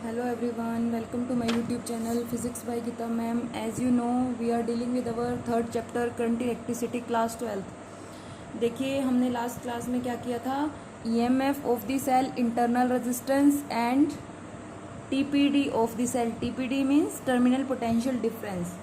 Hello everyone, welcome to my YouTube channel Physics by Gita ma'am. As you know, we are dealing with our third chapter current electricity class 12th. देखिए हमने last class में क्या किया था, EMF of the cell, internal resistance and TPD of the cell. TPD means terminal potential difference.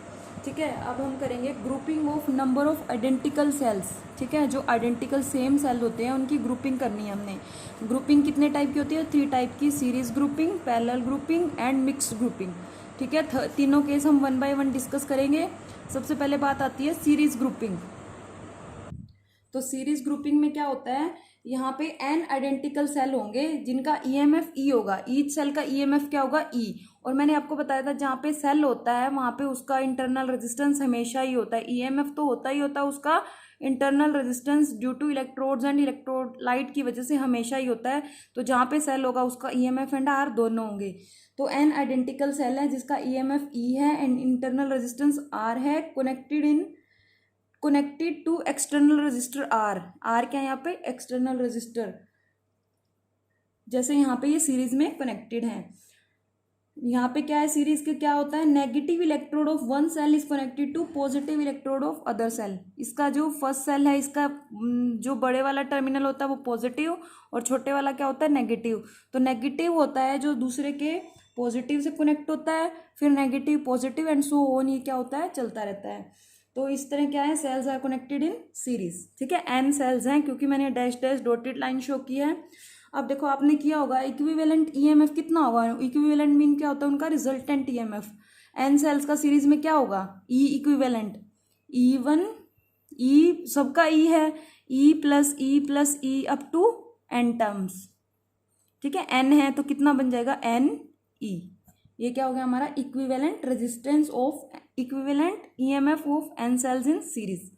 ठीक है, अब हम करेंगे grouping of number of identical cells. ठीक है, जो आइडेंटिकल सेम सेल होते हैं उनकी ग्रुपिंग करनी है हमने. ग्रुपिंग कितने टाइप की होती है? 3 टाइप की, series grouping, parallel grouping and mixed grouping. ठीक है, तीनों केस हम 1 बाय 1 डिस्कस करेंगे. सबसे पहले बात आती है सीरीज ग्रुपिंग. तो सीरीज ग्रुपिंग में क्या होता है, यहाँ पे n आइडेंटिकल सेल होंगे जिनका ईएमएफ ई होगा. ईच सेल का ईएमएफ क्या होगा? ई. और मैंने आपको बताया था जहाँ पे सेल होता है वहाँ पे उसका इंटरनल रेजिस्टेंस हमेशा ही होता है. ईएमएफ तो होता ही होता है, उसका internal resistance due two electrodes and electrolyte की वजह से हमेशा ही होता है. तो जहाँ पे सेल होगा उसका ईएमएफ एंड आर दोनों होंगे. तो n आइडेंटिकल सेल है जिसका ईएमएफ ई है एंड इंटरनल रेजिस्टेंस आर है, connected to external resistor R. R क्या है यहाँ पे? External resistor. जैसे यहाँ पे ये सीरीज में कनेक्टेड है. यहाँ पे क्या है, सीरीज के क्या होता है, negative electrode of one cell is connected to positive electrode of other cell. इसका जो फर्स्ट सेल है इसका जो बड़े वाला टर्मिनल होता है वो पॉजिटिव और छोटे वाला क्या होता है? नेगेटिव. तो नेगेटिव होता है जो दूसरे के पॉजिटिव से कनेक्ट होता है, फिर negative positive and so on. ये क्या होता है? चलता रहता है. तो इस तरह क्या है, cells are connected in series. ठीक है, एन सेल्स हैं क्योंकि मैंने dash dash dotted line show की है. अब देखो आपने किया होगा इक्विवेलेंट ईएमएफ कितना होगा. इक्विवेलेंट मीन क्या होता है? उनका रिजल्टेंट ईएमएफ. एन सेल्स का सीरीज में क्या होगा? ई इक्विवेलेंट. ई वन ई सबका ई है, E plus E up to N terms. ठीक है, एन है तो कितना बन जाएगा? N E. ये क्या हो गया हमारा? Equivalent resistance of equivalent EMF of N cells in series.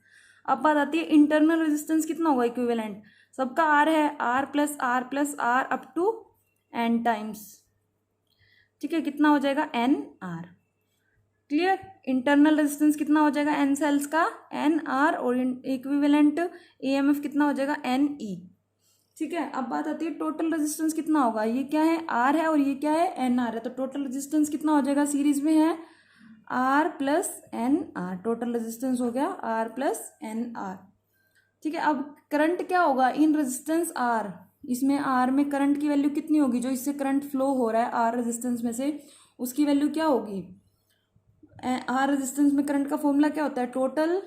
अब बात आती है इंटरनल रेजिस्टेंस कितना होगा इक्विवेलेंट. सबका आर है, R plus R up to N times. ठीक है, कितना हो जाएगा? N R. Clear. Internal resistance कितना हो जाएगा एन सेल्स का? N R. और इक्विवेलेंट ईएमएफ कितना हो जाएगा? N E. ठीक है, अब बात आती है टोटल रेजिस्टेंस कितना होगा. ये क्या है? आर है और ये क्या है? एन आर है. तो टोटल रेजिस्टेंस कितना हो जाएगा? सीरीज में है R plus N R. Total resistance हो गया आर प्लस एन आर. ठीक है, अब करंट क्या होगा इन रेजिस्टेंस आर. इसमें आर में करंट की वैल्यू कितनी होगी? जो इससे करंट फ्लो हो रहा है आर रेजिस्टेंस में से, उसकी वैल्यू क्या होगी? आर रेजिस्टेंस में करंट का फॉर्मूला क्या होता है? टोटल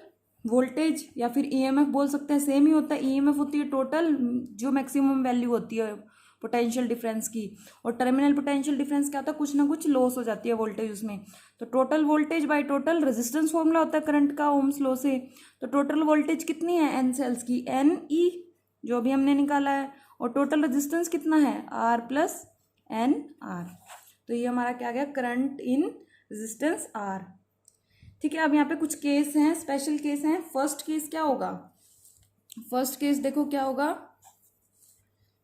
वोल्टेज या फिर ईएमएफ बोल सकते हैं, सेम ही होता है. ईएमएफ होती है टोटल जो मैक्सिमम वैल्यू होती है पोटेंशियल डिफरेंस की, और टर्मिनल पोटेंशियल डिफरेंस क्या होता है? कुछ ना कुछ लॉस हो जाती है वोल्टेज उसमें. तो total voltage by total resistance formula होता है करंट का ओम्स लॉ से. तो टोटल वोल्टेज कितनी है एन सेल्स की? एन ई जो भी हमने निकाला है. और टोटल रेजिस्टेंस कितना है? R plus N R. तो ये हमारा क्या गया? Current in resistance R. ठीक है, अब यहाँ पे कुछ केस हैं, स्पेशल केस हैं. फर्स्ट केस क्या होगा? फर्स्ट केस देखो क्या होगा,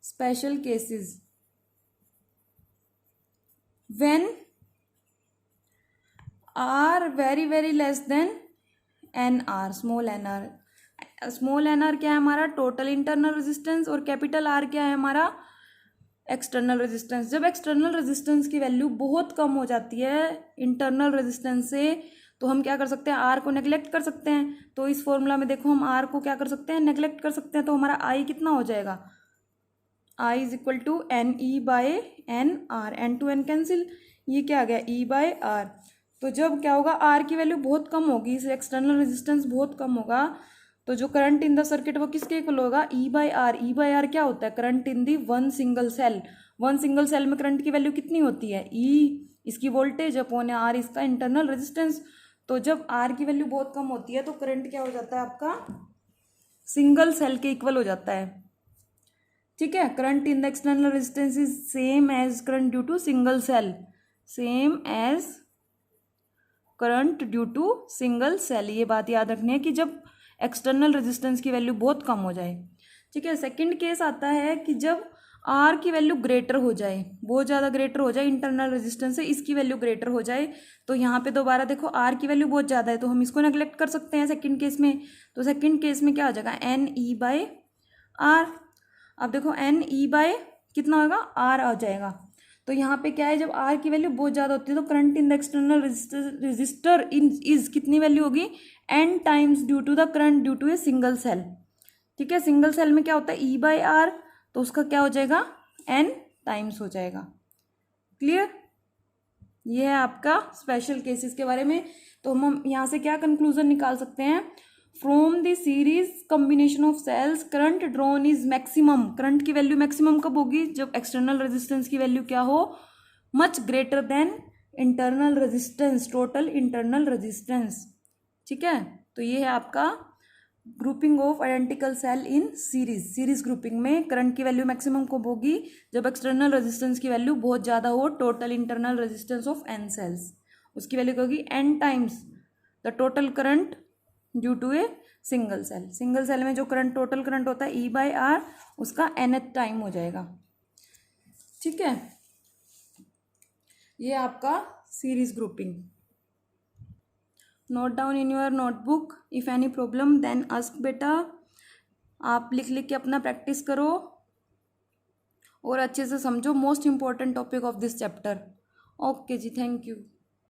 special cases. When R very very less than N R, small N R. Small N R क्या है हमारा? Total internal resistance. और कैपिटल आर क्या है हमारा? External resistance. जब एक्सटर्नल रेजिस्टेंस की वैल्यू बहुत कम हो जाती है इंटरनल रेजिस्टेंस से, तो हम क्या कर सकते हैं? आर को नेग्लेक्ट कर सकते हैं. तो इस फॉर्मूला में देखो हम आर को क्या कर सकते हैं? नेग्लेक्ट कर सकते हैं. तो हमारा आई कितना हो जाएगा? I is equal to N E by N R. N to N cancel, ये क्या आ गया? E by R. तो जब क्या होगा? आर की वैल्यू बहुत कम होगी, इस एक्सटर्नल रेजिस्टेंस बहुत कम होगा, तो जो करंट इन द सर्किट वो किसके इक्वल होगा? E by R. E by R क्या होता है? Current in the one single cell. One single cell में करंट की वैल्यू कितनी होती है? ई इसकी वोल्टेज अपॉन आर इसका इंटरनल रेजिस्टेंस. तो जब आर की वैल्यू बहुत कम होती है तो करंट क्या हो जाता है आपका? सिंगल सेल के इक्वल हो जाता है. ठीक है, current in the external resistance is same as current due to single cell. Same as current due to single cell. ये बात याद रखनी है कि जब एक्सटर्नल रेजिस्टेंस की वैल्यू बहुत कम हो जाए. ठीक है, सेकंड केस आता है कि जब आर की वैल्यू ग्रेटर हो जाए, बहुत ज़्यादा ग्रेटर हो जाए इंटरनल रेजिस्टेंस से, इसकी वैल्यू ग्रेटर हो जाए. तो यहाँ पे दोबारा देखो आर की वैल्यू बहुत ज़्यादा है तो हम इसको नेग्लेक्ट कर सकते हैं सेकंड केस में. तो सेकंड केस में क्या हो जाएगा? N E by R. अब देखो एन ई बाय कितना होगा? आर आ जाएगा. तो यहाँ पे क्या है, जब आर की वैल्यू बहुत ज़्यादा होती है तो current in the external resistor is कितनी वैल्यू होगी, N times due to the current due to a single cell. ठीक है, सिंगल सेल में क्या होता है, ई बाई आर, तो उसका क्या हो जाएगा, एन टाइम्स हो जाएगा। क्लियर, ये है आपका स्पेशल केसेस के बारे में। तो हम यहाँ से क्या कंक्लूजन निकाल सकते हैं, from the series combination of cells current drawn is maximum. Current की वैल्यू मैक्सिमम कब होगी, जब एक्सटर्नल रेजिस्टेंस की वैल्यू क्या हो, much greater than internal resistance, total internal resistance. ठीक है, तो ये है आपका grouping of identical cell in series. Series grouping में करंट की वैल्यू मैक्सिमम कब होगी, जब एक्सटर्नल रेजिस्टेंस की वैल्यू बहुत ज़्यादा हो, total internal resistance of N cells, उसकी वैल्यू क्या होगी, N times the total current due to a single cell. Single cell में जो करंट, टोटल करंट होता है ई बाई आर, उसका nth टाइम हो जाएगा। ठीक है, ये आपका series grouping. Note down in your notebook, if any problem then ask. बेटा आप लिख लिख के अपना प्रैक्टिस करो और अच्छे से समझो, most important topic of this chapter. Okay जी, थैंक यू।